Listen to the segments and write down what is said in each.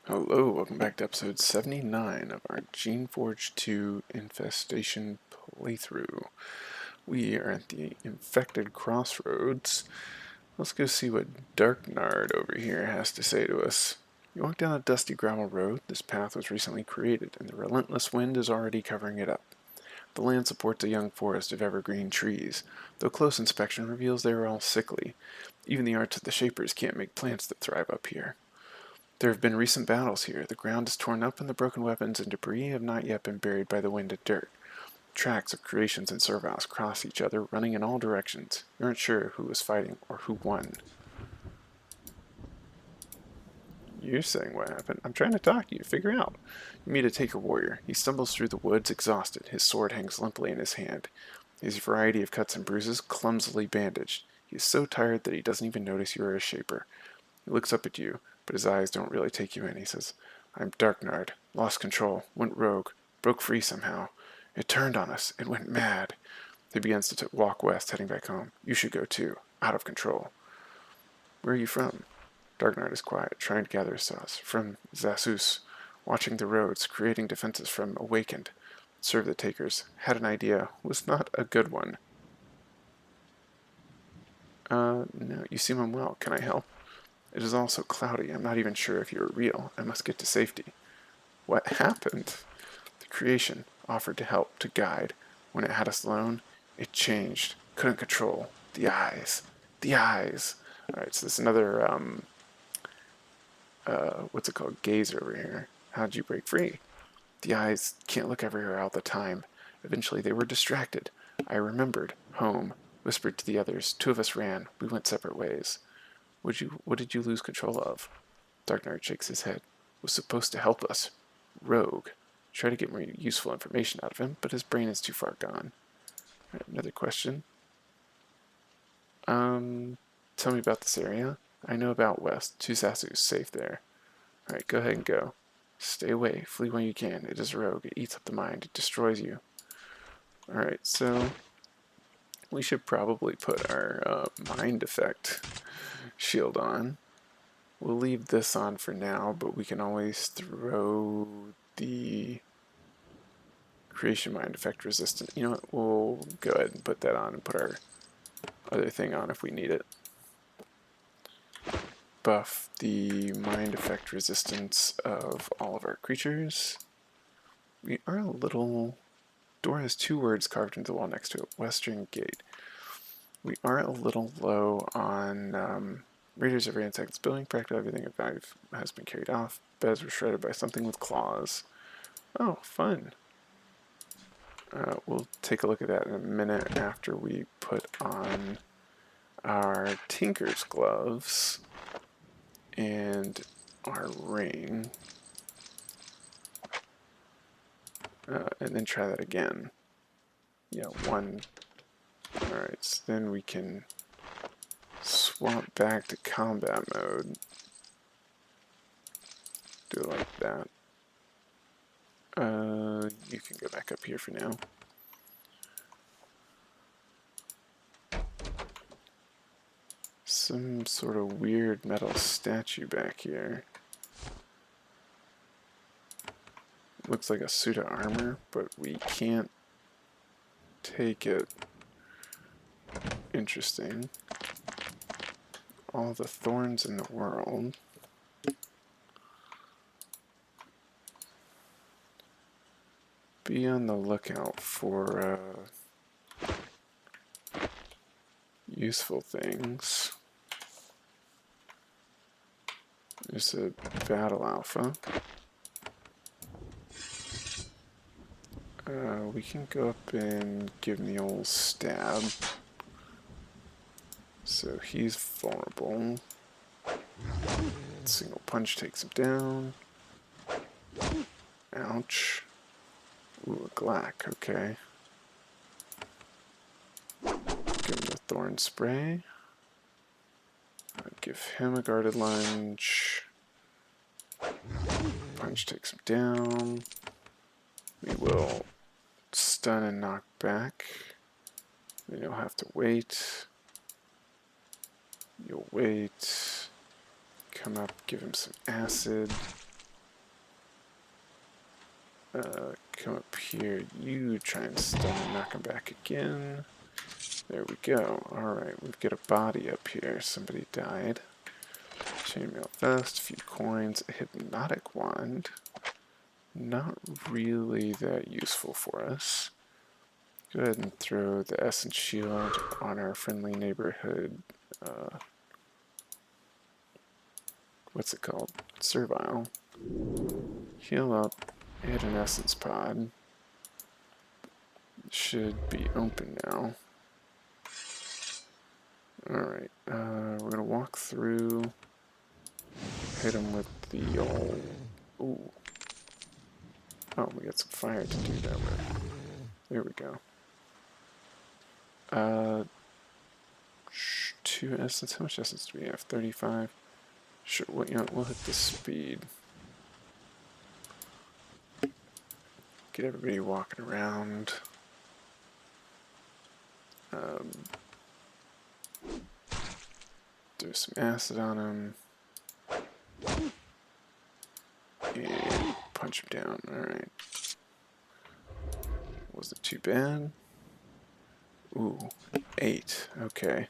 Hello, welcome back to episode 79 of our Geneforge 2 Infestation playthrough. We are at the infected crossroads. Let's go see what Darknard over here has to say to us. You walk down a dusty gravel road. This path was recently created, and the relentless wind is already covering it up. The land supports a young forest of evergreen trees, though close inspection reveals they are all sickly. Even the arts of the Shapers can't make plants that thrive up here. There have been recent battles here. The ground is torn up and the broken weapons and debris have not yet been buried by the wind and dirt. Tracks of creations and serviles cross each other, running in all directions. You aren't sure who was fighting or who won. You're saying what happened? I'm trying to talk to you. Figure out. You meet a taker warrior. He stumbles through the woods, exhausted. His sword hangs limply in his hand. His variety of cuts and bruises clumsily bandaged. He is so tired that he doesn't even notice you are a shaper. He looks up at you, but his eyes don't really take you in. He says, I'm Darknard. Lost control. Went rogue. Broke free somehow. It turned on us. It went mad. He begins to walk west, heading back home. You should go too. Out of control. Where are you from? Darknard is quiet, trying to gather his thoughts. From Zasus. Watching the roads, creating defenses from Awakened. Serve the takers. Had an idea. Was not a good one. No, you seem unwell. Can I help? It is all so cloudy. I'm not even sure if you are real. I must get to safety. What happened? The creation offered to help, to guide. When it had us alone, it changed. Couldn't control. The eyes. The eyes. Alright, so there's another, what's it called? Gazer over here. How'd you break free? The eyes can't look everywhere all the time. Eventually they were distracted. I remembered. Home. Whispered to the others. Two of us ran. We went separate ways. What did you lose control of? Darknard shakes his head. Was supposed to help us. Rogue. Try to get more useful information out of him, but his brain is too far gone. Right, another question. Tell me about this area. I know about west. Tusasu's safe there. Alright, go ahead and go. Stay away. Flee when you can. It is rogue. It eats up the mind. It destroys you. Alright, so we should probably put our mind effect shield on. We'll leave this on for now, but we can always throw the creation mind effect resistant. You know what? We'll go ahead and put that on and put our other thing on if we need it. Buff the mind effect resistance of all of our creatures. We are a little... Door has two words carved into the wall next to it. Western Gate. We are a little low on Raiders of Ransacked building. Practically everything of value has been carried off. Beds were shredded by something with claws. Oh, fun. We'll take a look at that in a minute after we put on our Tinker's gloves and our ring. And then try that again. Yeah, one. Alright, so then we can swap back to combat mode. Do it like that. You can go back up here for now. Some sort of weird metal statue back here. Looks like a suit of armor, but we can't take it. Interesting. All the thorns in the world. Be on the lookout for useful things. There's a battle alpha. We can go up and give him the old stab. So he's vulnerable. Single punch takes him down. Ouch. Ooh, a Glack, okay. Give him the Thorn Spray. Give him a guarded lunge. Punch takes him down. We will stun and knock back. Then you'll have to wait. You'll wait. Come up, give him some acid. Come up here. You try and stun and knock him back again. There we go. Alright, we've got a body up here. Somebody died. Chainmail vest, a few coins, a hypnotic wand. Not really that useful for us. Go ahead and throw the essence shield on our friendly neighborhood. What's it called? Servile. Heal up, hit an essence pod. Should be open now. Alright, we're gonna walk through, hit him with the old. Ooh. Oh, we got some fire to do that with. There we go. 2 essence. How much essence do we have? 35. Sure. Well, you know, we'll hit the speed. Get everybody walking around. Do some acid on him. And punch him down. Alright. Wasn't too bad. Ooh, 8. Okay.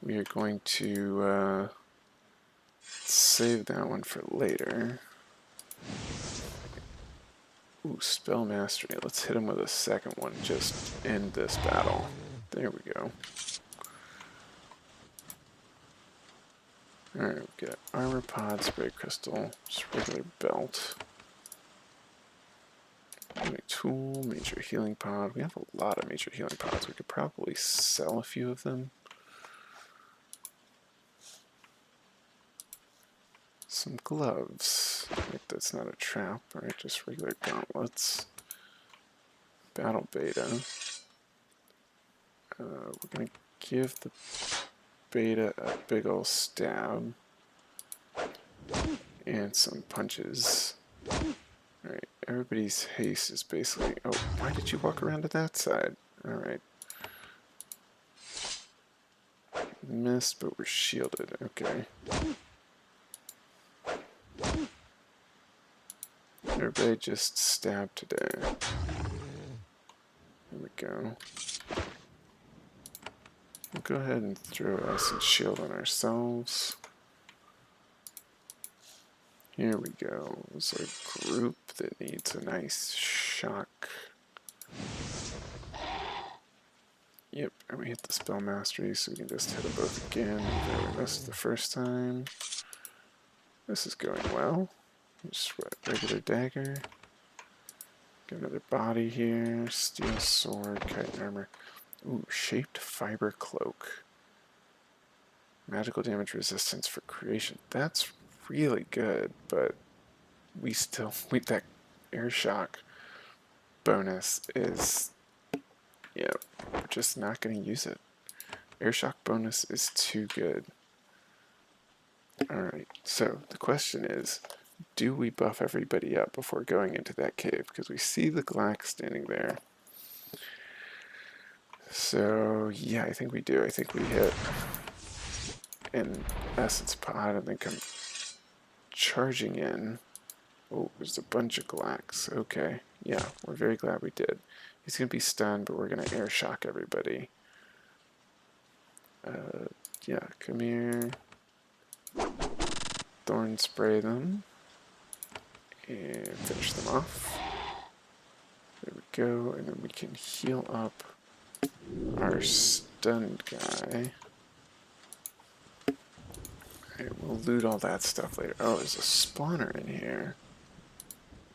We are going to save that one for later. Ooh, spell mastery. Let's hit him with a second one. Just end this battle. There we go. Alright, we've got armor pod, spray crystal, just regular belt. Tool, major healing pod. We have a lot of major healing pods. We could probably sell a few of them. Some gloves. Like that's not a trap, right? Just regular gauntlets. Battle beta. We're gonna give the beta a big ol' stab. And some punches. Alright, everybody's haste is basically... Oh, why did you walk around to that side? Alright. Missed, but we're shielded. Okay. Everybody just stab today. There we go. We'll go ahead and throw us a shield on ourselves. Here we go. It's a group that needs a nice shock. Yep, and we hit the spell mastery, so we can just hit them both again. There we missed the first time. This is going well. Just what, regular dagger. Got another body here. Steel sword, chitin armor. Ooh, shaped fiber cloak. Magical damage resistance for creation. That's really good, but that air shock bonus is, yeah, we're just not going to use it. Air shock bonus is too good. Alright, so the question is, do we buff everybody up before going into that cave? Because we see the Glax standing there. So, yeah, I think we do. I think we hit an essence pod and then come charging in. Oh, there's a bunch of Glax. Okay, yeah, we're very glad we did. He's going to be stunned, but we're going to air shock everybody. Yeah, come here. Thorn spray them. And finish them off. There we go, and then we can heal up our stunned guy. Alright, we'll loot all that stuff later. Oh, there's a spawner in here.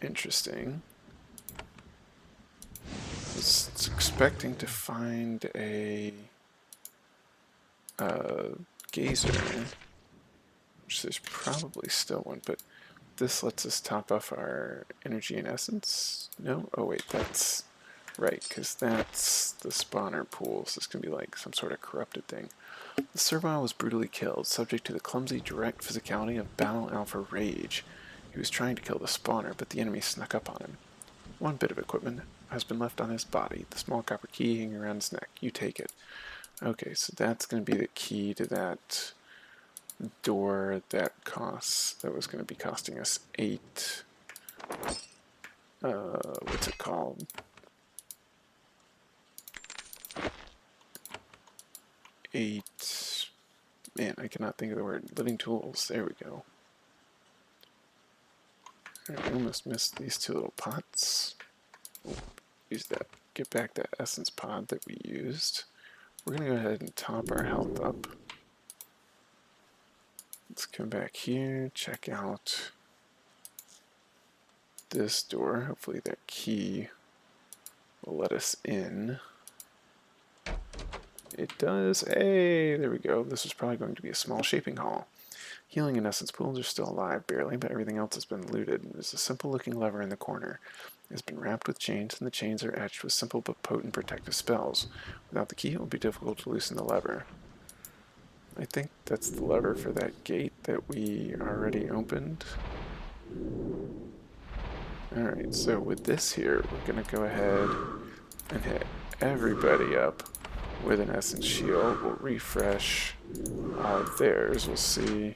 Interesting. I was expecting to find a gazer, which there's probably still one, but this lets us top off our energy and essence. No? Oh wait, that's right, because that's the spawner pool, so it's going to be like some sort of corrupted thing. The Servile was brutally killed, subject to the clumsy, direct physicality of Battle Alpha Rage. He was trying to kill the spawner, but the enemy snuck up on him. One bit of equipment has been left on his body, the small copper key hanging around his neck. You take it. Okay, so that's going to be the key to that door that was going to be costing us 8. what's it called? Eight. Man, I cannot think of the word. Living tools. There we go. Alright, I almost missed these two little pots. Oh, use that. Get back that essence pod that we used. We're going to go ahead and top our health up. Let's come back here, check out this door. Hopefully that key will let us in. It does. Hey, there we go. This is probably going to be a small shaping hall. Healing and essence pools are still alive, barely, but everything else has been looted. There's a simple-looking lever in the corner. It has been wrapped with chains, and the chains are etched with simple but potent protective spells. Without the key, it will be difficult to loosen the lever. I think that's the lever for that gate that we already opened. Alright, so with this here, we're going to go ahead and hit everybody up with an essence shield. We'll refresh all of theirs. We'll see.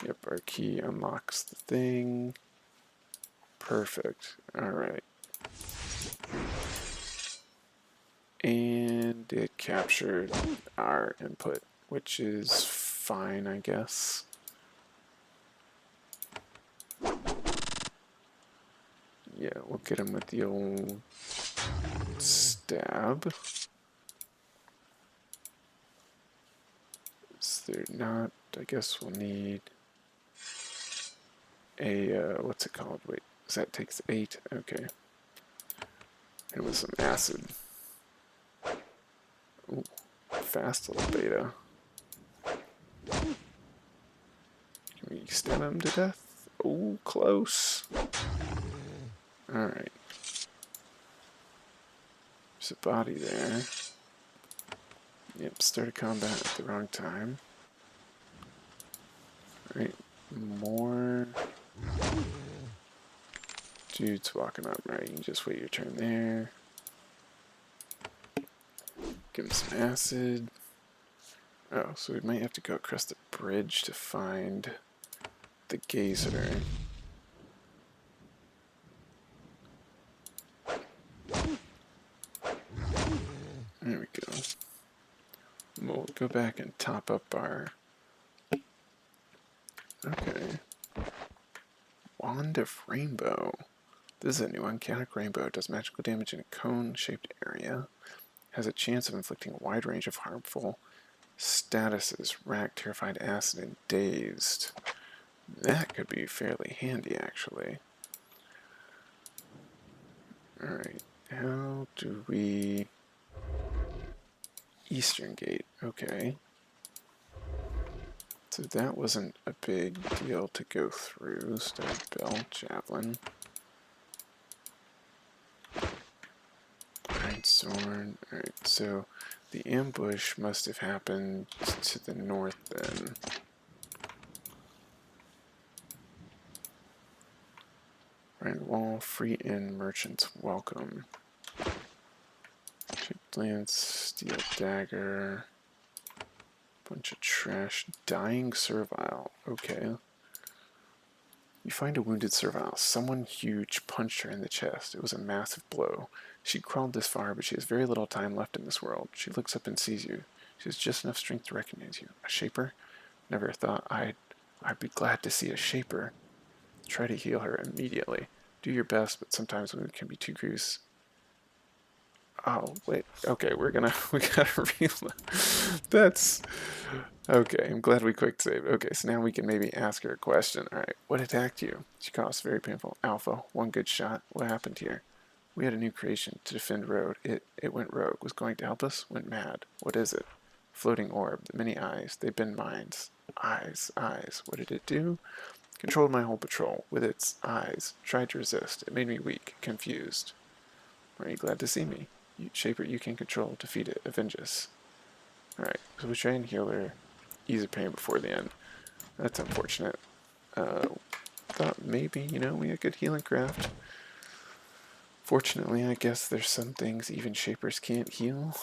Yep, our key unlocks the thing. Perfect. Alright. And it captured our input, which is fine, I guess. Yeah, we'll get him with the old stab. Is there not? I guess we'll need a, what's it called? Wait, that takes 8? Okay. And with some acid. Ooh, fast little beta. Can we stab him to death? Oh, close. Alright. There's a body there. Yep, started combat at the wrong time. Alright, more dudes walking up, right? You can just wait your turn there. Give him some acid. Oh, so we might have to go across the bridge to find the gazer. There we go. We'll go back and top up our... Okay. Wand of Rainbow. This is a new unchaotic rainbow. It does magical damage in a cone-shaped area. Has a chance of inflicting a wide range of harmful statuses. Racked, terrified, acid, and dazed. That could be fairly handy, actually. Alright. How do we... Eastern Gate. Okay. So that wasn't a big deal to go through. Stone bell, javelin. Iron sword. Alright, so the ambush must have happened to the north then. Iron wall, free inn, merchants welcome. Chipped lance, steel dagger. Bunch of trash. Dying Servile. Okay. You find a wounded Servile. Someone huge punched her in the chest. It was a massive blow. She crawled this far, but she has very little time left in this world. She looks up and sees you. She has just enough strength to recognize you. A shaper? Never thought I'd be glad to see a shaper. Try to heal her immediately. Do your best, but sometimes wounds can be too grievous. Oh, wait. Okay, we gotta reel That's... Okay, I'm glad we quick save. Okay, so now we can maybe ask her a question. Alright, what attacked you? She caused very painful. Alpha, one good shot. What happened here? We had a new creation to defend road. It went rogue. Was going to help us? Went mad. What is it? Floating orb. The many eyes. They've been mines. Eyes, eyes. What did it do? Controlled my whole patrol. With its eyes. Tried to resist. It made me weak. Confused. Are you glad to see me? Shaper you can control. Defeat it. Avenge us. Alright, so we try and heal her. Ease of pain before the end. That's unfortunate. Thought maybe, you know, we had good healing craft. Fortunately, I guess there's some things even shapers can't heal.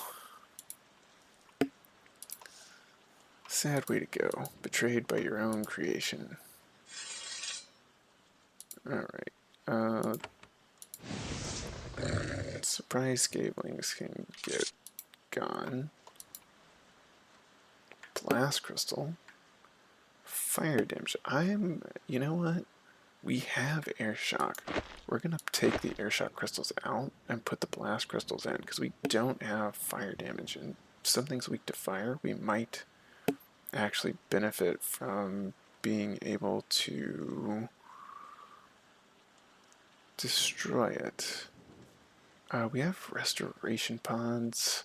Sad way to go. Betrayed by your own creation. Alright. Surprise Scavelings can get gone. Blast Crystal. Fire damage. You know what? We have Air Shock. We're going to take the Air Shock crystals out and put the Blast crystals in because we don't have fire damage. And something's weak to fire, we might actually benefit from being able to destroy it. We have Restoration Pods.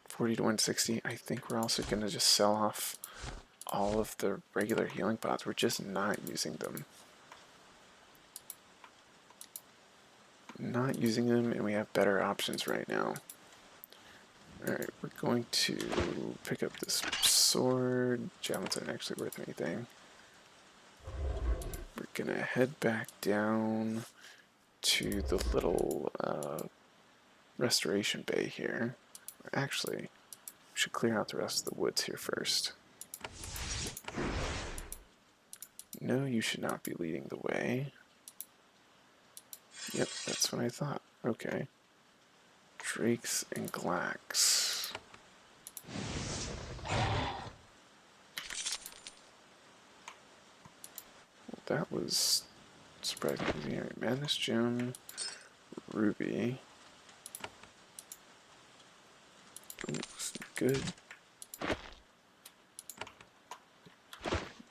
40 to 160. I think we're also going to just sell off all of the regular healing pods. We're just not using them. Not using them, and we have better options right now. Alright, we're going to pick up this sword. Javelins aren't actually worth anything. We're going to head back down to the little restoration bay here. Actually, we should clear out the rest of the woods here first. No, you should not be leading the way. Yep, that's what I thought. Okay. Drakes and Glacks. Well, that was surprisingly easy. Madness Gem, Ruby. Ooh, good.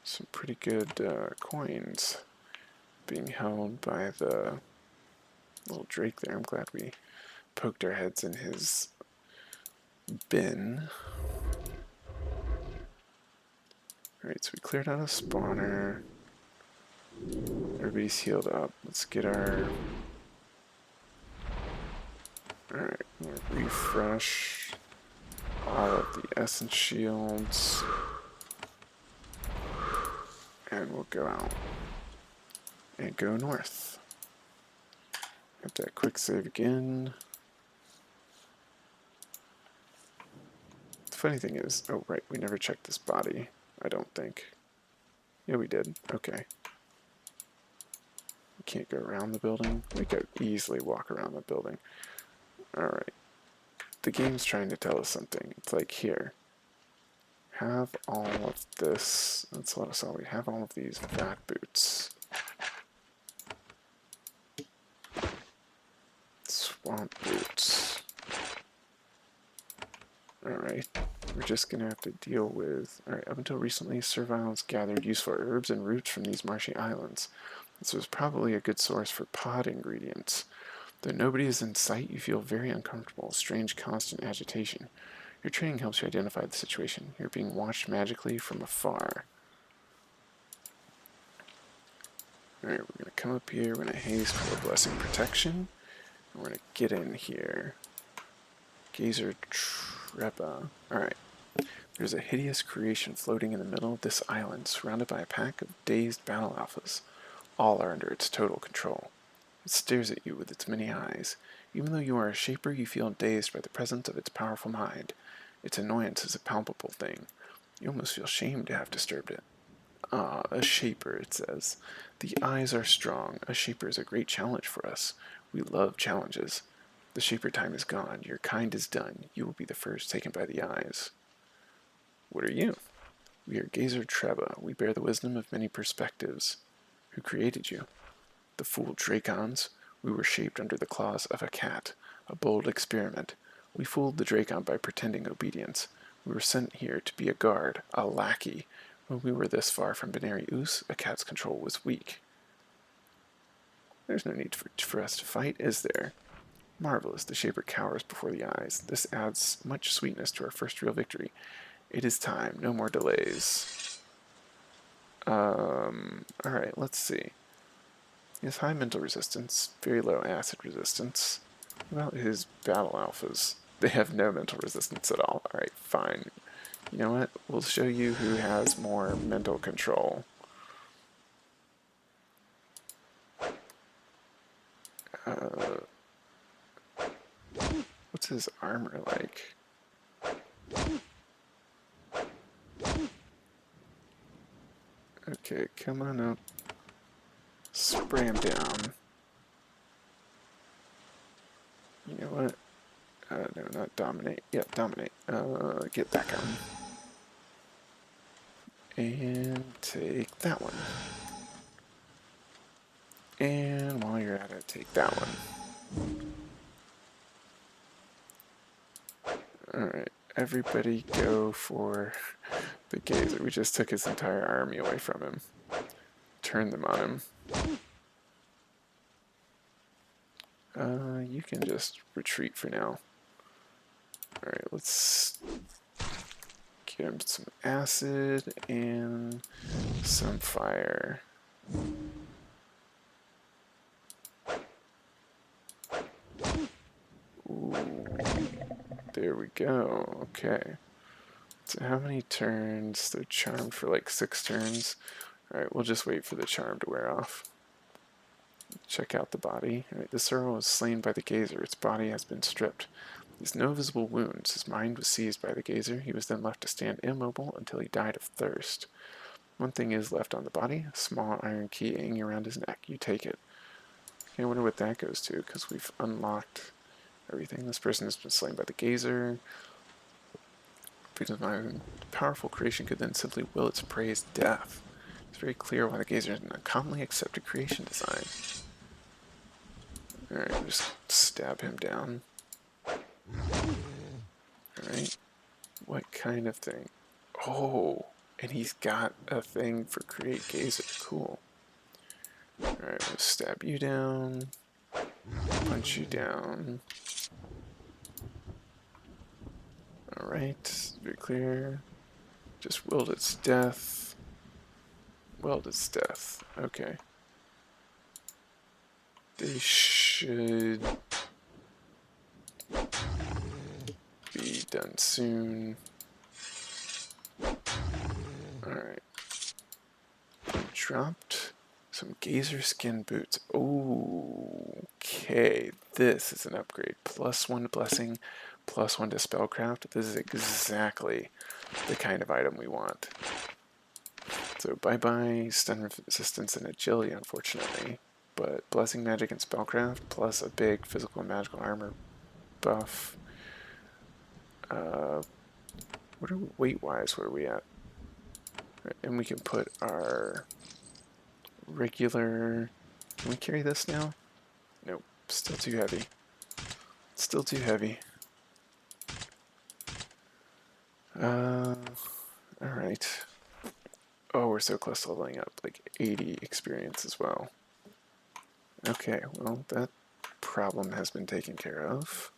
Some pretty good coins being held by the little Drake there. I'm glad we poked our heads in his bin. Alright, so we cleared out a spawner. Everybody's healed up. Let's get our... Alright, we'll refresh all of the essence shields. And we'll go out and go north. Have that quick save again. The funny thing is, oh right, we never checked this body, I don't think. Yeah, we did. Okay. We can't go around the building. We could easily walk around the building. Alright. The game's trying to tell us something. It's like, here. Have all of this. Let's let us all. We have all of these vat boots. Swamp boots. Alright. We're just going to have to deal with... Alright, up until recently, Serviles gathered useful herbs and roots from these marshy islands. This was probably a good source for pod ingredients. Though nobody is in sight, you feel very uncomfortable, strange constant agitation. Your training helps you identify the situation. You're being watched magically from afar. Alright, we're going to come up here, we're going to haste for blessing protection. And we're going to get in here. Gazer Treba. Alright. There's a hideous creation floating in the middle of this island, surrounded by a pack of dazed battle alphas. All are under its total control. It stares at you with its many eyes. Even though you are a shaper, you feel dazed by the presence of its powerful mind. Its annoyance is a palpable thing. You almost feel shamed to have disturbed it. Ah, a shaper, it says. The eyes are strong. A shaper is a great challenge for us. We love challenges. The shaper time is gone. Your kind is done. You will be the first taken by the eyes. What are you? We are Gazer Treba. We bear the wisdom of many perspectives. Who created you? The fool Dracons. We were shaped under the claws of a cat. A bold experiment. We fooled the Dracon by pretending obedience. We were sent here to be a guard, a lackey. When we were this far from Binary Oos, a cat's control was weak. There's no need for us to fight, is there? Marvelous, the Shaper cowers before the eyes. This adds much sweetness to our first real victory. It is time, no more delays. Alright, let's see. He has high mental resistance, very low acid resistance. What about his battle alphas? They have no mental resistance at all. Alright, fine. You know what? We'll show you who has more mental control. What's his armor like? Okay, come on up. Spray him down. dominate. Yeah, dominate. Get that going. And take that one. And while you're at it, take that one. Alright, everybody go for the gazer. We just took his entire army away from him. Turned them on him. You can just retreat for now. Alright, let's get him some acid and some fire. Ooh, there we go. Okay. So how many turns? They're charmed for like 6 turns. Alright, we'll just wait for the charm to wear off. Check out the body. Alright, the Servile was slain by the gazer. Its body has been stripped. He has no visible wounds. His mind was seized by the gazer. He was then left to stand immobile until he died of thirst. One thing is left on the body, a small iron key hanging around his neck. You take it. Okay, I wonder what that goes to, because we've unlocked everything. This person has been slain by the gazer. Because my powerful creation could then simply will its prey's death. It's very clear why the gazer is a commonly accepted creation design. Alright, just stab him down. Alright. What kind of thing? Oh, and he's got a thing for create gazer. Cool. Alright, we'll stab you down. Punch you down. Alright, very clear. Just willed its death. Willed its death. Okay. They should be done soon. Alright. Dropped some gazer skin boots. Okay, this is an upgrade. +1 to blessing, +1 to spellcraft. This is exactly the kind of item we want. So bye-bye stun resistance and agility, unfortunately. But blessing, magic, and spellcraft, plus a big physical and magical armor buff. What are we, weight-wise, what are we at? Right, and we can put our regular... Can we carry this now? Nope, still too heavy. Still too heavy. Alright. Oh, we're so close to leveling up, like 80 experience as well. Okay, well, that problem has been taken care of.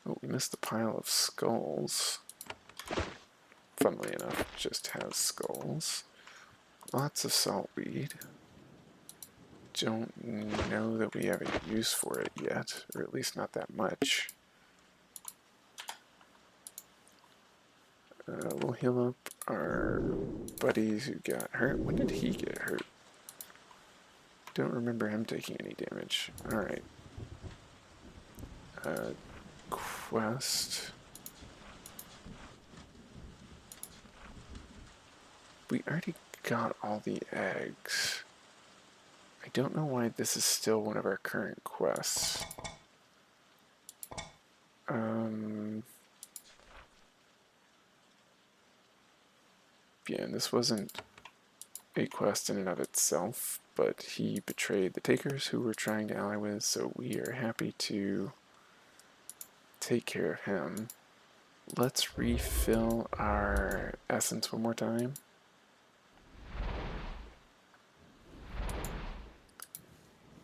Oh, we missed the pile of skulls. Funnily enough, it just has skulls. Lots of saltweed. Don't know that we have a use for it yet, or at least not that much. We'll heal up our buddies who got hurt. When did he get hurt? Don't remember him taking any damage. Alright. Quest. We already got all the eggs. I don't know why this is still one of our current quests. Yeah, and this wasn't a quest in and of itself, but he betrayed the takers who we're trying to ally with, so we are happy to take care of him. Let's refill our essence one more time.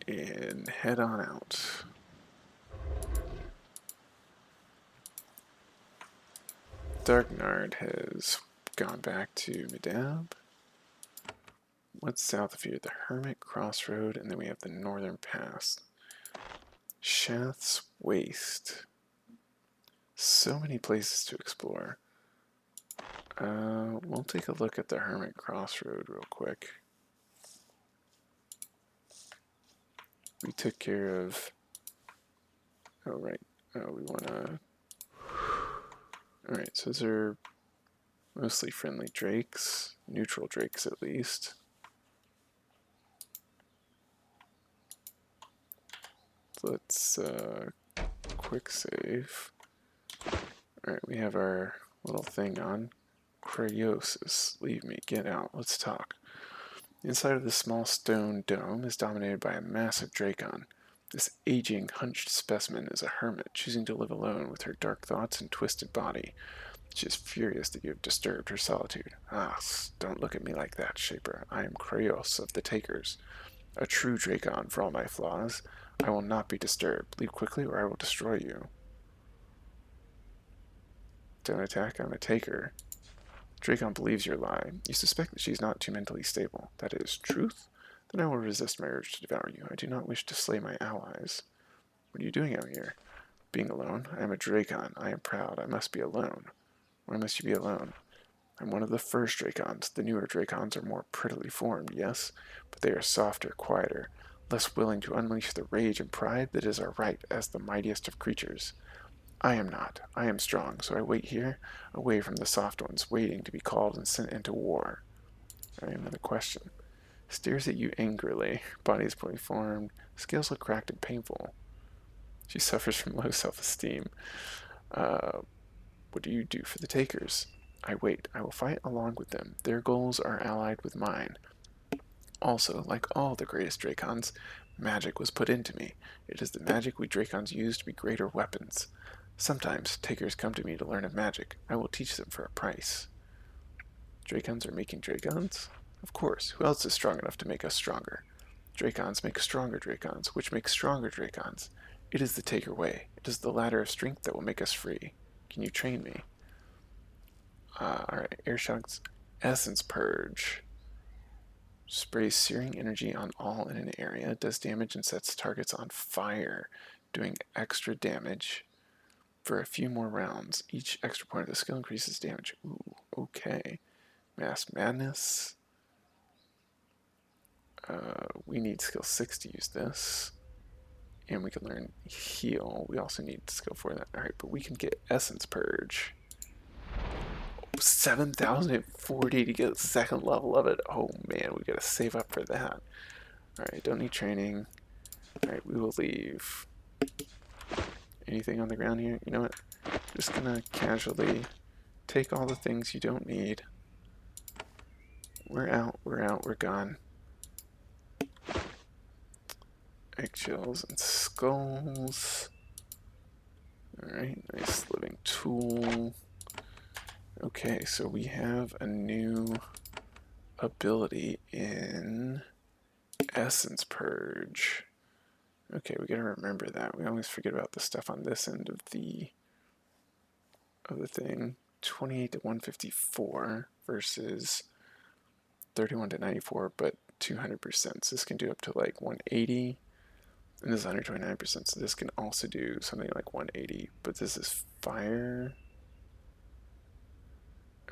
And head on out. Darknard has gone back to Medab. What's south of here? The Hermit Crossroad, and then we have the Northern Pass. Shath's Waste. So many places to explore. We'll take a look at the Hermit Crossroad real quick. We took care of... Oh, right. Oh, we want to... Alright, so those are mostly friendly drakes. Neutral drakes, at least. Let's quick save. Alright, we have our little thing on. Cryosis. Leave me. Get out. Let's talk. The inside of this small stone dome is dominated by a massive Dracon. This aging, hunched specimen is a hermit, choosing to live alone with her dark thoughts and twisted body. She is furious that you have disturbed her solitude. Ah, don't look at me like that, Shaper. I am Kryos of the Takers. A true Dracon for all my flaws. I will not be disturbed. Leave quickly or I will destroy you. Don't attack, I'm a Taker. Dracon believes your lie. You suspect that she is not too mentally stable. That is truth? Then I will resist my urge to devour you. I do not wish to slay my allies. What are you doing out here? Being alone? I am a Dracon. I am proud. I must be alone. Why must you be alone? I'm one of the first Dracons. The newer Dracons are more prettily formed, yes, but they are softer, quieter, less willing to unleash the rage and pride that is our right as the mightiest of creatures. I am not. I am strong, so I wait here, away from the soft ones, waiting to be called and sent into war. Alright, another question. Stares at you angrily. Body is poorly formed. Scales look cracked and painful. She suffers from low self-esteem. What do you do for the Takers? I wait. I will fight along with them. Their goals are allied with mine. Also, like all the greatest Dracons, magic was put into me. It is the magic we Dracons use to be greater weapons. Sometimes Takers come to me to learn of magic. I will teach them for a price. Dracons are making Dracons? Of course. Who else is strong enough to make us stronger? Dracons make stronger Dracons, which make stronger Dracons. It is the Taker way. It is the ladder of strength that will make us free. Can you train me? Alright, Airshocks Essence Purge. Sprays searing energy on all in an area, does damage and sets targets on fire, doing extra damage for a few more rounds. Each extra point of the skill increases damage. Ooh, okay. Mass Madness. We need skill 6 to use this. And we can learn Heal. We also need skill 4 that. Alright, but we can get Essence Purge. 7,040 to get the second level of it. Oh man, we gotta save up for that. Alright, don't need training. Alright, we will leave. Anything on the ground here? You know what? Just gonna casually take all the things you don't need. We're out, we're gone. Eggshells and skulls. Alright, nice living tool. Okay, so we have a new ability in Essence Purge. Okay, we gotta remember that. We always forget about the stuff on this end of the thing. 28 to 154 versus 31 to 94, but 200%. So this can do up to like 180, and this is 129%. So this can also do something like 180, but this is fire.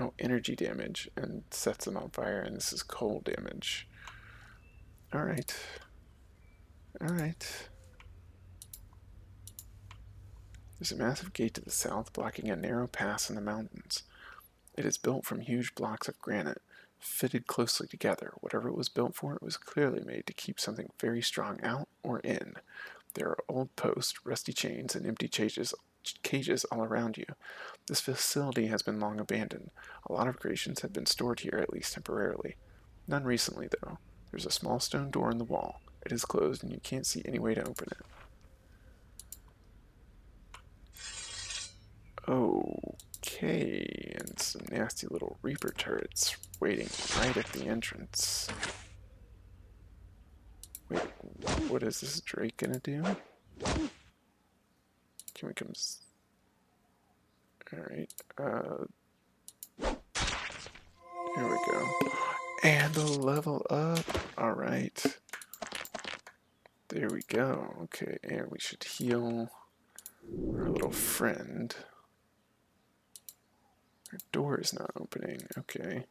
Oh, energy damage and sets them on fire, and this is cold damage. Alright. Alright. There's a massive gate to the south blocking a narrow pass in the mountains. It is built from huge blocks of granite, fitted closely together. Whatever it was built for, it was clearly made to keep something very strong out or in. There are old posts, rusty chains, and empty cages all around you. This facility has been long abandoned. A lot of creations have been stored here, at least temporarily. None recently, though. There's a small stone door in the wall. It is closed, and you can't see any way to open it. Okay, and some nasty little Reaper turrets waiting right at the entrance. Wait, what is this Drake gonna do? Can we come... Alright, here we go. And a level up! Alright. There we go. Okay, and we should heal our little friend. Our door is not opening. Okay.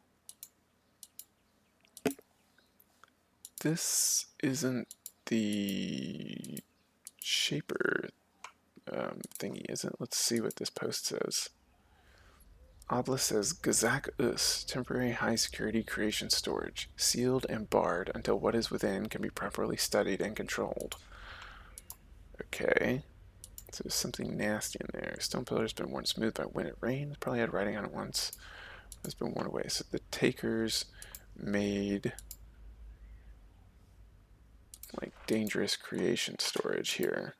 This isn't the Shaper thingy, is it? Let's see what this post says. Obelisk says, Gazak Us, temporary high security creation storage, sealed and barred until what is within can be properly studied and controlled. Okay. So there's something nasty in there. Stone pillar's been worn smooth by when it rained. Probably had writing on it once. It's been worn away. So the takers made like dangerous creation storage here.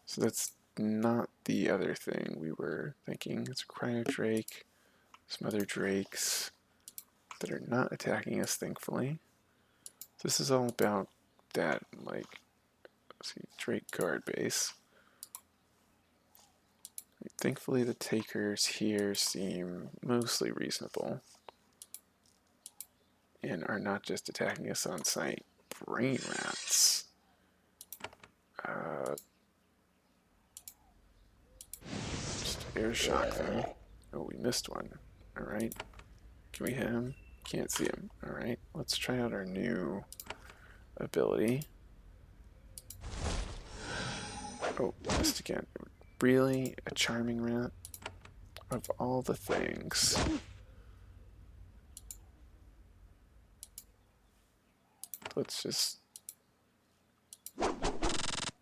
So that's not the other thing we were thinking. It's a cryo drake, some other drakes that are not attacking us, thankfully. This is all about that, like, let's see, drake guard base. Thankfully, the takers here seem mostly reasonable and are not just attacking us on sight. Brain rats. Just air shock them. Oh, we missed one. Alright. Can we hit him? Can't see him. Alright, let's try out our new ability. Oh, missed again. Really? A charming rat? Of all the things. Let's just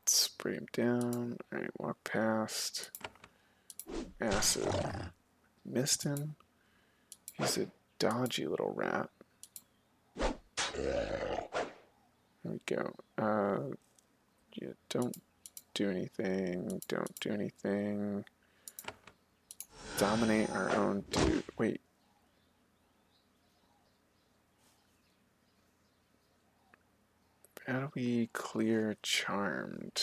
spray him down. Alright, walk past. Acid. Missed him? He's a dodgy little rat. There we go. Yeah, don't do anything. Don't do anything. Dominate our own dude. Wait. How do we clear Charmed?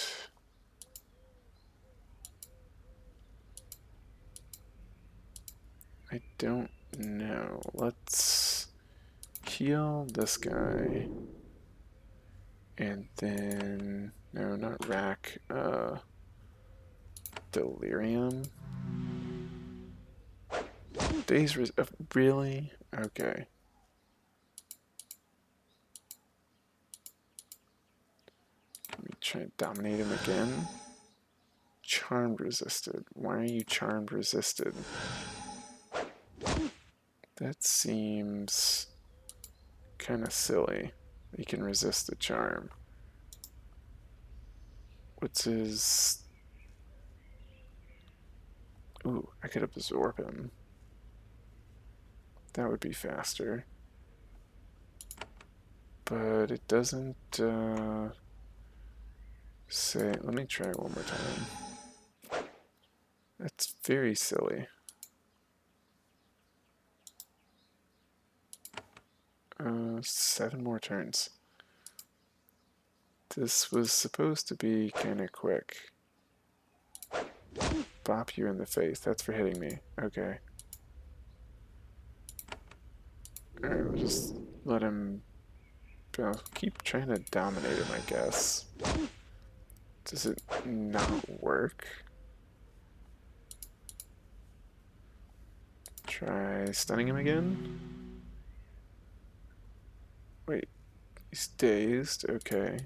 I don't know. Let's heal this guy. And then... No, not Rack. Delirium. Days really? Okay. Can we try to dominate him again? Charmed resisted. Why are you charmed resisted? That seems kind of silly. He can resist the charm. What's his... Ooh, I could absorb him. That would be faster. But it doesn't say... Let me try one more time. That's very silly. 7 more turns. This was supposed to be kind of quick. Bop you in the face. That's for hitting me. Okay. Alright, we'll just let him... I'll keep trying to dominate him, I guess. Does it not work? Try stunning him again? Wait, he's dazed. Okay.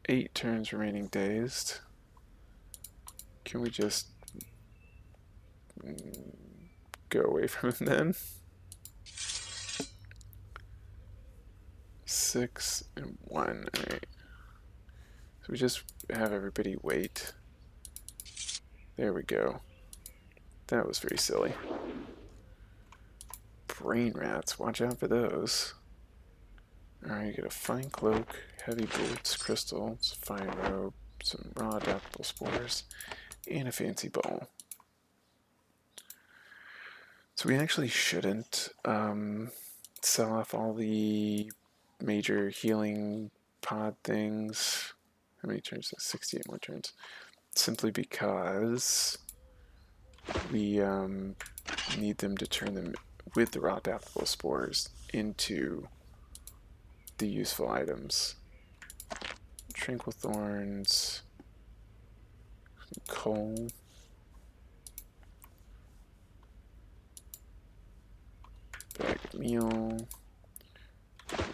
8 turns remaining dazed. Can we just go away from him then? 6 and 1. Alright. So we just have everybody wait. There we go. That was very silly. Brain rats, watch out for those. Alright, you get a fine cloak, heavy boots, crystals, fine robe, some raw adaptable spores, and a fancy ball. So we actually shouldn't sell off all the major healing pod things. How many turns? 68 more turns. Simply because we need them to turn them with the raw adaptable spores into the useful items. Tranquil thorns, coal, bag of meal.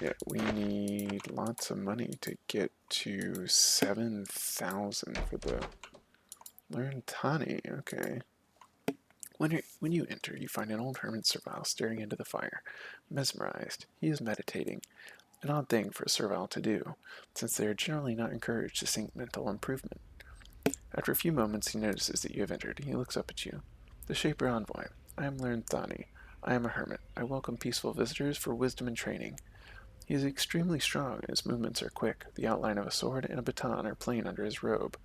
Yeah, we need lots of money to get to 7,000 for the learn Tani. Okay. When you enter, you find an old hermit Servile staring into the fire. Mesmerized, he is meditating. An odd thing for a Servile to do, since they are generally not encouraged to seek mental improvement. After a few moments, he notices that you have entered. He looks up at you. The Shaper Envoy. I am Learned Thani. I am a hermit. I welcome peaceful visitors for wisdom and training. He is extremely strong, and his movements are quick. The outline of a sword and a baton are plain under his robe.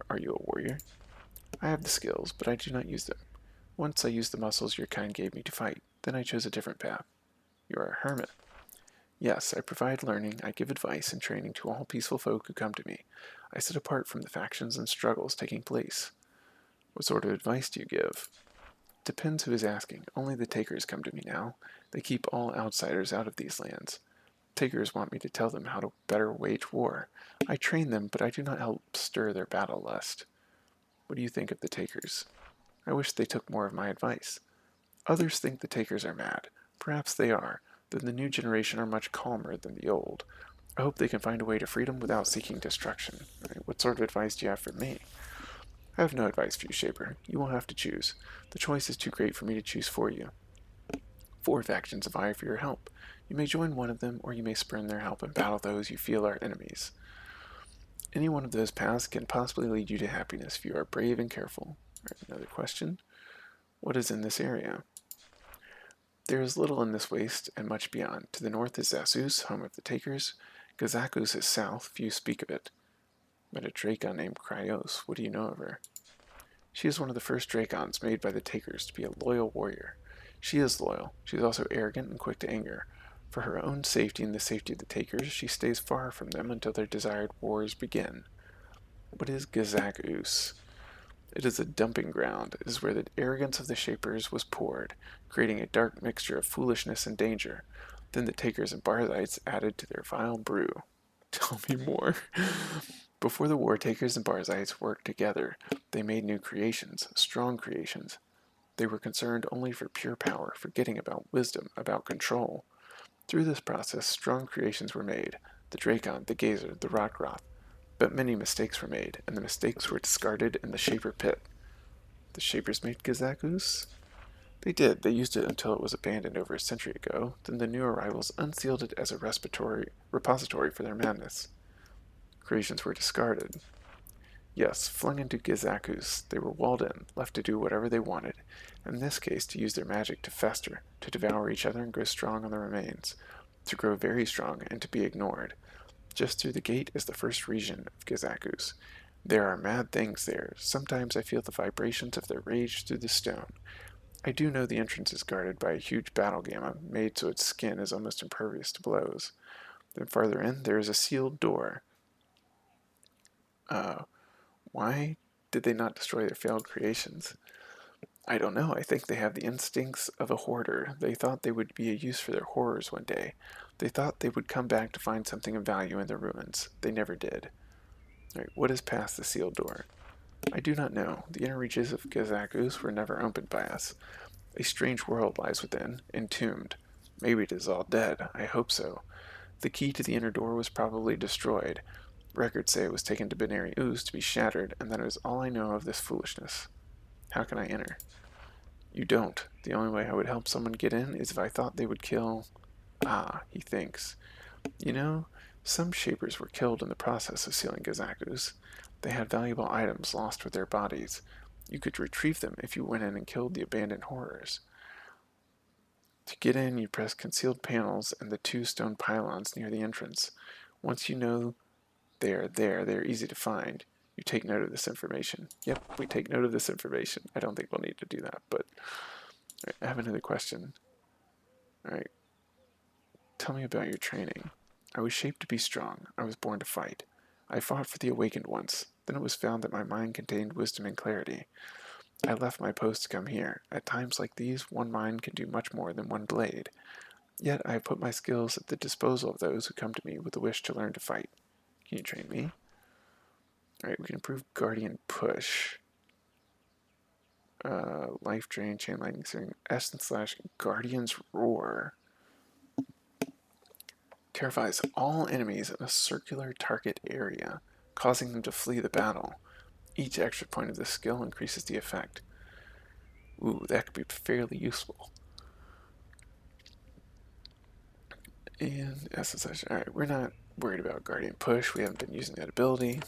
Are you a warrior? I have the skills, but I do not use them. Once I used the muscles your kind gave me to fight. Then I chose a different path. You are a hermit. Yes, I provide learning, I give advice and training to all peaceful folk who come to me. I sit apart from the factions and struggles taking place. What sort of advice do you give? Depends who is asking. Only the takers come to me now. They keep all outsiders out of these lands. Takers want me to tell them how to better wage war. I train them, but I do not help stir their battle lust. What do you think of the takers? I wish they took more of my advice. Others think the takers are mad. Perhaps they are, though the new generation are much calmer than the old. I hope they can find a way to freedom without seeking destruction. What sort of advice do you have for me? I have no advice for you, Shaper. You will have to choose. The choice is too great for me to choose for you. 4 factions vie for your help. You may join one of them, or you may spurn their help and battle those you feel are enemies. Any one of those paths can possibly lead you to happiness if you are brave and careful. Another question. What is in this area? There is little in this waste and much beyond. To the north is Zasus, home of the Takers. Gazakus is south, few speak of it. Met a Dracon named Kryos. What do you know of her? She is one of the first Dracons made by the Takers to be a loyal warrior. She is loyal. She is also arrogant and quick to anger. For her own safety and the safety of the Takers, she stays far from them until their desired wars begin. What is Gazakus? It is a dumping ground. It is where the arrogance of the Shapers was poured, creating a dark mixture of foolishness and danger. Then the Takers and Barzites added to their vile brew. Tell me more. Before the war, Takers and Barzites worked together. They made new creations, strong creations. They were concerned only for pure power, forgetting about wisdom, about control. Through this process, strong creations were made. The Dracon, the Gazer, the Rockroth. But many mistakes were made, and the mistakes were discarded in the Shaper Pit. The Shapers made Gazakus? They did. They used it until it was abandoned over a century ago. Then the new arrivals unsealed it as a repository for their madness. Creations were discarded. Yes, flung into Gazakus. They were walled in, left to do whatever they wanted. In this case, to use their magic to fester, to devour each other and grow strong on the remains. To grow very strong and to be ignored. Just through the gate is the first region of Gazakus. There are mad things there. Sometimes I feel the vibrations of their rage through the stone. I do know the entrance is guarded by a huge battle gamma, made so its skin is almost impervious to blows. Then farther in, there is a sealed door. Why did they not destroy their failed creations? I don't know. I think they have the instincts of a hoarder. They thought they would be a use for their horrors one day. They thought they would come back to find something of value in the ruins. They never did. Right, what is past the sealed door? I do not know. The inner reaches of Gazakus were never opened by us. A strange world lies within, entombed. Maybe it is all dead. I hope so. The key to the inner door was probably destroyed. Records say it was taken to Binary Ooze to be shattered, and that is all I know of this foolishness. How can I enter? You don't. The only way I would help someone get in is if I thought they would kill... Ah, he thinks. You know, some Shapers were killed in the process of sealing Gazakus. They had valuable items lost with their bodies. You could retrieve them if you went in and killed the abandoned horrors. To get in, you press concealed panels and the 2 stone pylons near the entrance. Once you know they are there, they are easy to find. You take note of this information. Yep, we take note of this information. I don't think we'll need to do that, but... Right, I have another question. Alright, tell me about your training. I was shaped to be strong. I was born to fight. I fought for the awakened once. Then it was found that my mind contained wisdom and clarity. I left my post to come here. At times like these, one mind can do much more than one blade. Yet I have put my skills at the disposal of those who come to me with a wish to learn to fight. Can you train me? Alright, we can improve Guardian Push. Life Drain, Chain Lightning, Essence Slash, Guardian's Roar. Terrifies all enemies in a circular target area, causing them to flee the battle. Each extra point of this skill increases the effect. Ooh, that could be fairly useful. And SSH. Alright, we're not worried about Guardian Push. We haven't been using that ability.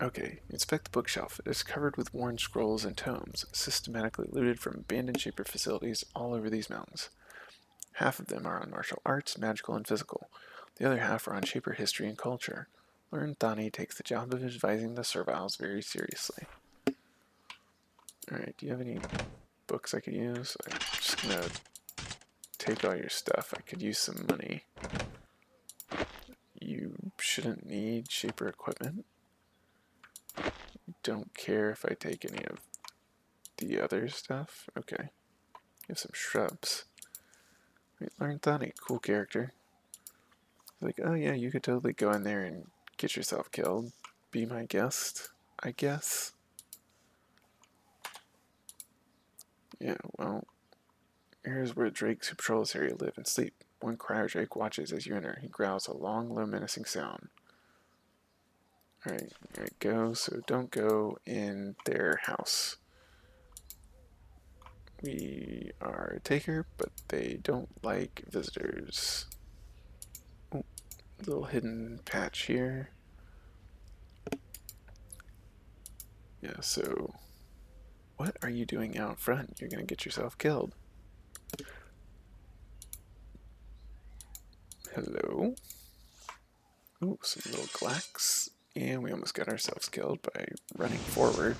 Okay, inspect the bookshelf. It is covered with worn scrolls and tomes, systematically looted from abandoned Shaper facilities all over these mountains. Half of them are on martial arts, magical, and physical. The other half are on Shaper history and culture. Learned Thani takes the job of advising the Serviles very seriously. Alright, do you have any books I could use? I'm just gonna take all your stuff. I could use some money. You shouldn't need Shaper equipment. Don't care if I take any of the other stuff. Okay. You have some shrubs. Wait, learn Thani, cool character. Like, oh yeah, you could totally go in there and get yourself killed. Be my guest, I guess. Yeah, well, here's where drakes who patrol this area live and sleep. One cryo drake watches as you enter. He growls a long, low, menacing sound. Alright, here we go. So don't go in their house. We are a taker, but they don't like visitors. Oh, little hidden patch here. Yeah, so what are you doing out front? You're gonna get yourself killed. Hello? Ooh, some little glacks. And we almost got ourselves killed by running forward.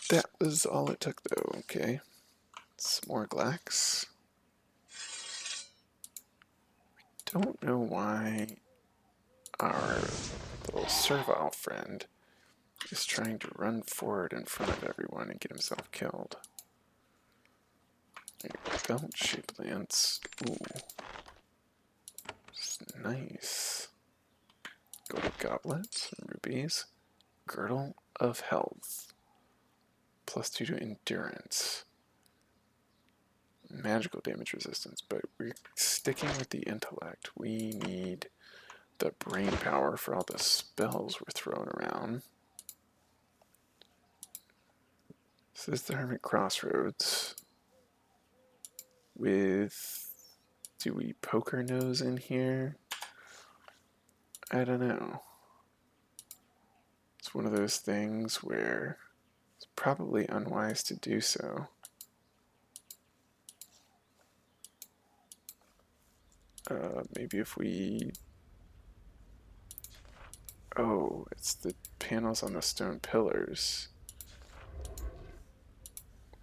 That was all it took, though. Okay. Some more glacks. Don't know why our little servile friend is trying to run forward in front of everyone and get himself killed. There you go. Shape lance. Ooh. Nice. Gold goblets, rubies. Girdle of health. +2 to endurance. Magical damage resistance, but we're sticking with the intellect. We need the brain power for all the spells we're throwing around. So this is the Hermit Crossroads. Do we poker nose in here? I don't know. It's one of those things where it's probably unwise to do so. Maybe if we... Oh, it's the panels on the stone pillars.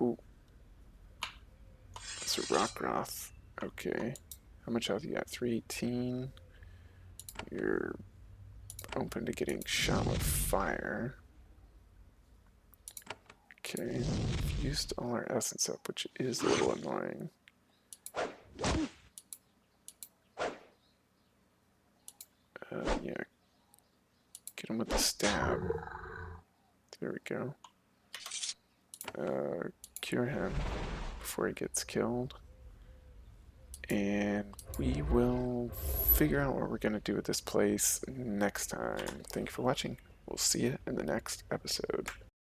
Ooh. It's a Rockroth. Okay. How much health you got? 318. You're open to getting shot with fire. Okay. We've used all our essence up, which is a little annoying. Yeah. Get him with the stab. There we go. Cure him before he gets killed. And we will figure out what we're going to do with this place next time. Thank you for watching. We'll see you in the next episode.